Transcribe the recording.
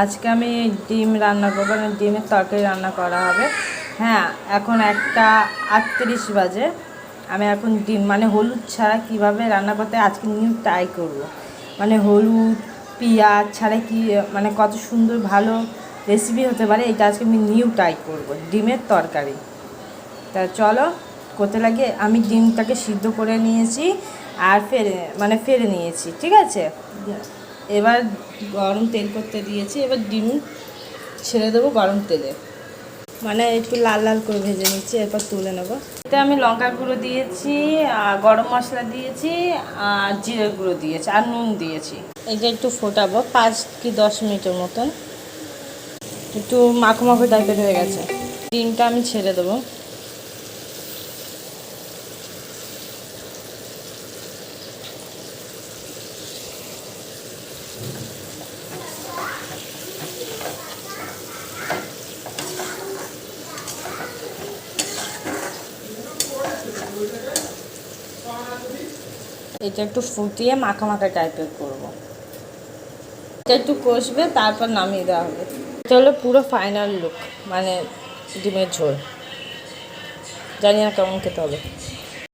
আজকে আমি ডিম রান্না করবো, মানে ডিমের তরকারি রান্না করা হবে। হ্যাঁ, এখন 1:38 বাজে। আমি এখন ডিম মানে হলুদ ছাড়া কিভাবে রান্না করতে আজকে নিউ ট্রাই করব। মানে হলুদ পেঁয়াজ ছাড়া কি মানে কত সুন্দর ভালো রেসিপি হতে পারে, এটা আজকে আমি নিউ ট্রাই করব, ডিমের তরকারি। তা চলো করতে লাগে। আমি ডিমটাকে সিদ্ধ করে নিয়েছি আর ফেরে নিয়েছি, ঠিক আছে। এবার গরম তেল করতে দিয়েছি, এবার ডিম ছেড়ে দেবো গরম তেলে, মানে একটু লাল লাল করে ভেজে নিচ্ছি, এরপর তুলে নেবো। এতে আমি লঙ্কার গুঁড়ো দিয়েছি, গরম মশলা দিয়েছি, আর জিরের গুঁড়ো দিয়েছি, আর নুন দিয়েছি। এটা একটু ফোটাবো 5 কি 10 মিনিটের মতন। একটু মাখো মাখো টাইপের হয়ে গেছে, ডিমটা আমি ছেড়ে দেবো। এটা একটু ফুটিয়ে মাখা মাখা টাইপের করবো। এটা একটু কষবে, তারপর নামিয়ে দেওয়া হবে। এটা হলো পুরো ফাইনাল লুক, মানে ডিমের ঝোল। জানি না কেমন খেতে হবে।